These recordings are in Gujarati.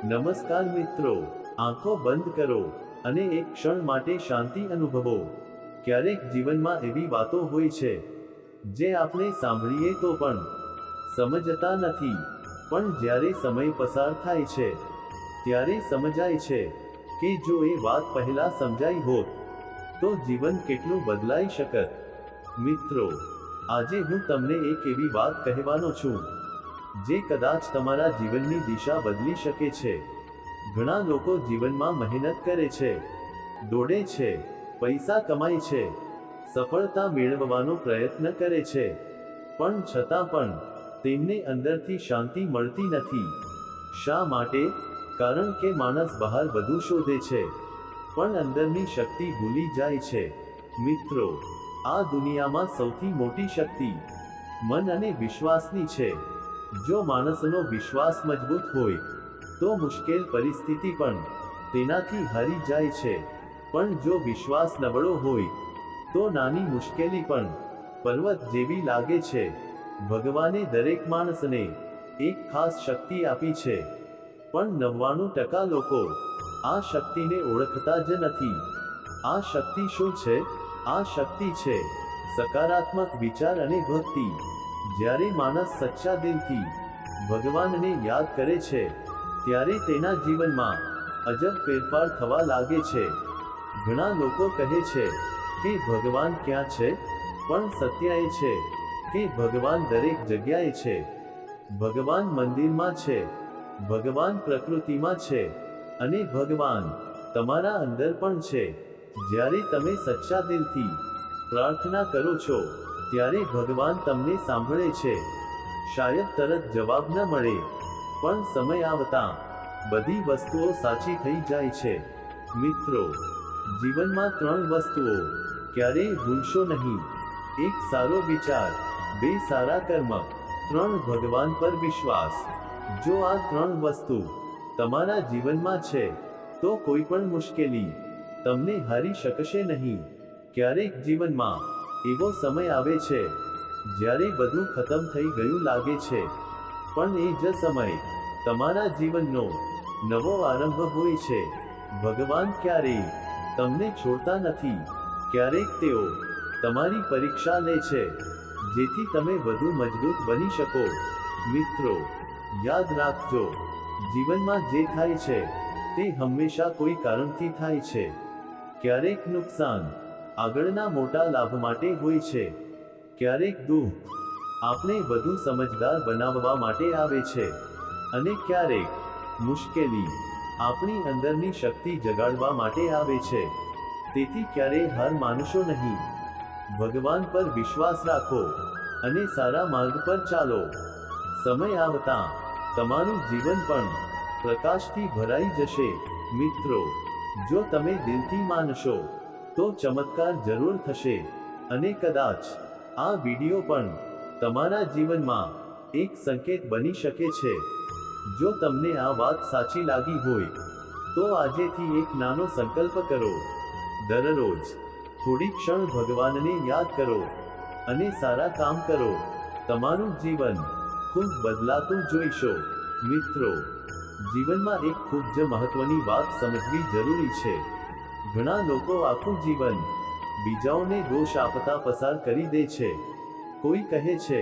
નમસ્કાર મિત્રો, આંખો બંધ કરો અને એક ક્ષણ માટે શાંતિ અનુભવો. ક્યારેક જીવનમાં એવી વાતો હોય છે જે આપણે સાંભળીએ તો પણ સમજતા નથી, પણ જ્યારે સમય પસાર થાય છે ત્યારે સમજાય છે કે જો એ વાત પહેલા સમજાઈ હોત તો જીવન કેટલું બદલાઈ શકત. મિત્રો, આજે હું તમને એક એવી વાત કહેવાનો છું જે કદાચ તમારા જીવનની દિશા બદલી શકે છે. ઘણા લોકો જીવનમાં મહેનત કરે છે, દોડે છે, પૈસા કમાય છે, સફળતા મેળવવાનો પ્રયત્ન કરે છે, પણ છતાં પણ તેમને અંદરથી શાંતિ મળતી નથી. શા માટે? કારણ કે માણસ બહાર બધું શોધે છે પણ અંદરની શક્તિ ભૂલી જાય છે. મિત્રો, આ દુનિયામાં સૌથી મોટી શક્તિ મન અને વિશ્વાસની છે. જો માણસનો વિશ્વાસ મજબૂત હોય તો મુશ્કેલ પરિસ્થિતિ પણ તેનાથી હારી જાય છે, પણ જો વિશ્વાસ નબળો હોય તો નાની મુશ્કેલી પણ પર્વત જેવી લાગે છે. ભગવાને દરેક માણસને એક ખાસ શક્તિ આપી છે, પણ 99% લોકો આ શક્તિને ઓળખતા જ નથી. આ શક્તિ શું છે? આ શક્તિ છે સકારાત્મક વિચાર અને ભક્તિ. જ્યારે માણસ સચ્ચા દિલથી ભગવાનને યાદ કરે છે ત્યારે તેના જીવનમાં અજબ ફેરફાર થવા લાગે છે. ઘણા લોકો કહે છે કે ભગવાન ક્યાં છે? પણ સત્ય એ છે કે ભગવાન દરેક જગ્યાએ છે. ભગવાન મંદિરમાં છે, ભગવાન પ્રકૃતિમાં છે, અને ભગવાન તમારા અંદર પણ છે. જ્યારે તમે સચ્ચા દિલથી પ્રાર્થના કરો છો ત્યારે ભગવાન તમને સાંભળે છે. શાયદ તરત જવાબ ન મળે, પણ સમય આવતા બધી વસ્તુઓ સાચી થઈ જાય છે. મિત્રો, જીવનમાં 3 વસ્તુઓ ક્યારેય ભૂલશો નહીં. 1 સારો વિચાર, 2 સારા કર્મ, 3 ભગવાન પર વિશ્વાસ. જો આ 3 વસ્તુ તમારા જીવનમાં છે તો કોઈ પણ મુશ્કેલી તમને હારી શકશે નહીં. ક્યારેક જીવનમાં એવો સમય આવે છે જ્યારે બધું ખતમ થઈ ગયું લાગે છે, પણ એ જ સમય તમારા જીવનનો નવો આરંભ હોય છે. ભગવાન ક્યારેય તમને છોડતા નથી. ક્યારેક તેઓ તમારી પરીક્ષા લે છે જેથી તમે વધુ મજબૂત બની શકો. મિત્રો, યાદ રાખજો, જીવનમાં જે થાય છે તે હંમેશા કોઈ કારણથી થાય છે. ક્યારેક નુકસાન આગળના મોટા લાભ માટે હોય છે, ક્યારેક દુઃખ આપણે વધુ સમજદાર બનાવવા માટે આવે છે, અને ક્યારેક મુશ્કેલી આપણી અંદરની શક્તિ જગાડવા માટે આવે છે. તેથી ક્યારેય હાર માનશો નહીં. ભગવાન પર વિશ્વાસ રાખો અને સારા માર્ગ પર ચાલો. સમય આવતા તમારું જીવન પણ પ્રકાશથી ભરાઈ જશે. મિત્રો, જો તમે દિલથી માનશો તો ચમત્કાર જરૂર થશે. અને કદાચ આ વિડિયો પણ તમારા જીવનમાં એક સંકેત બની શકે છે. જો તમને આ વાત સાચી લાગી હોય તો આજેથી એક નાનો સંકલ્પ કરો. દરરોજ થોડી ક્ષણ ભગવાનને યાદ કરો અને સારા કામ કરો. તમારું જીવન ખૂબ બદલાતું જોઈશો. મિત્રો, જીવનમાં એક ખૂબ જ મહત્વની વાત સમજવી જરૂરી છે. ઘણા લોકો આખું જીવન બીજાઓને દોષ આપતા પસાર કરી દે છે. કોઈ કહે છે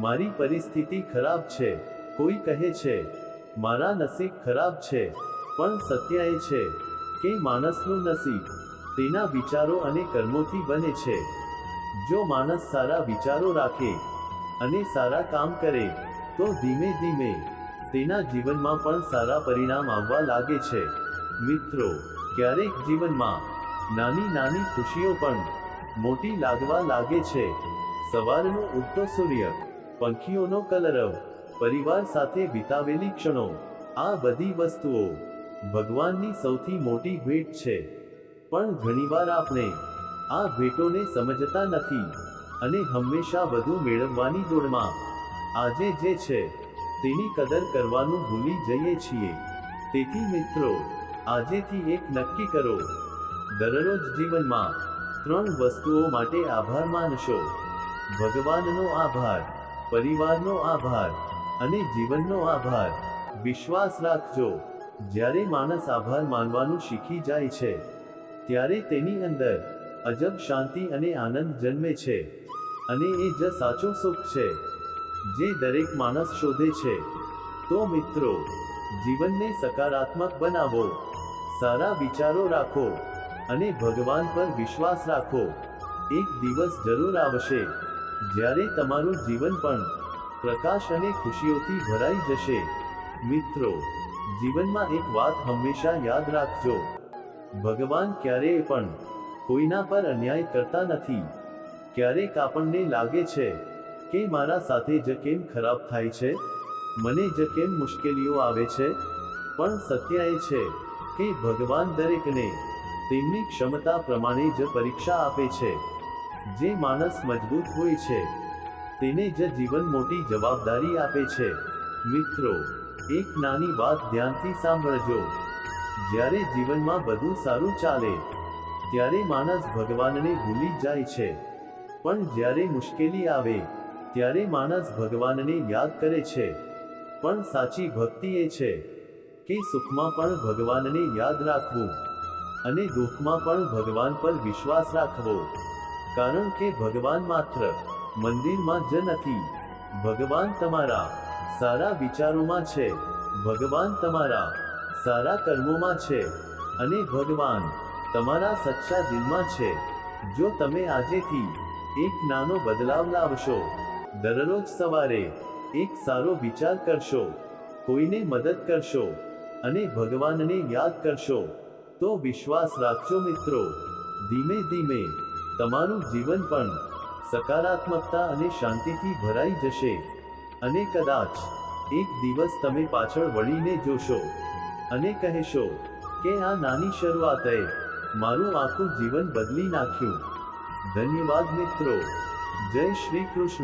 મારી પરિસ્થિતિ ખરાબ છે, કોઈ કહે છે મારા નસીબ ખરાબ છે, પણ સત્ય એ છે કે માણસનું નસીબ તેના વિચારો અને કર્મોથી બને છે. જો માણસ સારા વિચારો રાખે અને સારા કામ કરે તો ધીમે ધીમે તેના જીવનમાં પણ સારા પરિણામ આવવા લાગે છે. મિત્રો, ક્યારેક જીવનમાં નાની નાની ખુશીઓ પણ મોટી લાગવા લાગે છે. સવારનો ઉગતો સૂર્ય, પંખીઓનો કલરવ, પરિવાર સાથે વિતાવેલી ક્ષણો, આ બધી વસ્તુઓ ભગવાનની સૌથી મોટી ભેટ છે. પણ ઘણીવાર આપણે આ ભેટોને સમજતા નથી અને હંમેશા વધુ મેળવવાની દોડમાં આજે જે છે તેની કદર કરવાનું ભૂલી જઈએ છીએ. તેથી મિત્રો, આજેથી એક નક્કી કરો. દરરોજ જીવનમાં 3 વસ્તુઓ માટે આભાર માનશો. ભગવાનનો આભાર, પરિવારનો આભાર અને જીવનનો આભાર. વિશ્વાસ રાખજો, જ્યારે માણસ આભાર માનવાનું શીખી જાય છે, ત્યારે તેની અંદર અજબ શાંતિ અને આનંદ જન્મે છે, અને એ જ સાચું સુખ છે જે દરેક માણસ શોધે છે. તો મિત્રો, જીવનને સકારાત્મક બનાવો, સારા વિચારો રાખો અને ભગવાન પર વિશ્વાસ રાખો. એક દિવસ જરૂર આવશે જ્યારે તમારું જીવન પણ પ્રકાશ અને ખુશીઓથી ભરાઈ જશે. મિત્રો, જીવનમાં એક વાત હંમેશા યાદ રાખજો, ભગવાન ક્યારેય પણ કોઈના પર અન્યાય કરતા નથી. ક્યારેક આપણને લાગે છે કે મારા સાથે જ કેમ ખરાબ થાય છે, મને જ કેમ મુશ્કેલીઓ આવે છે, પણ સત્ય એ છે કે ભગવાન દરેકને તેમની ક્ષમતા પ્રમાણે જ પરીક્ષા આપે છે. જે માણસ મજબૂત હોય છે તેને જ જીવન મોટી જવાબદારી આપે છે. મિત્રો, એક નાની વાત ધ્યાનથી સાંભળજો. જ્યારે જીવનમાં બધું સારું ચાલે ત્યારે માણસ ભગવાનને ભૂલી જાય છે, પણ જ્યારે મુશ્કેલી આવે ત્યારે માણસ ભગવાનને યાદ કરે છે. પણ સાચી ભક્તિ એ છે કે સુખમાં પણ ભગવાનને યાદ રાખવું અને દુઃખમાં પણ ભગવાન પર વિશ્વાસ રાખવો. કારણ કે ભગવાન માત્ર મંદિરમાં જ નથી, ભગવાન તમારા સારા વિચારોમાં છે, ભગવાન તમારા સારા કર્મોમાં છે, અને ભગવાન તમારા સચ્ચા દિલમાં છે. જો તમે આજેથી એક નાનો બદલાવ લાવશો, દરરોજ સવારે એક સારો વિચાર કરશો, કોઈને મદદ કરશો અને ભગવાનને યાદ કરશો, તો વિશ્વાસ રાખજો મિત્રો, ધીમે ધીમે તમારું જીવન પણ સકારાત્મકતા અને શાંતિથી ભરાઈ જશે. અને કદાચ એક દિવસ તમે પાછળ વળીને જોશો અને કહેશો કે આ નાની શરૂઆતે મારું આખું જીવન બદલી નાખ્યું. ધન્યવાદ મિત્રો. જય શ્રી કૃષ્ણ.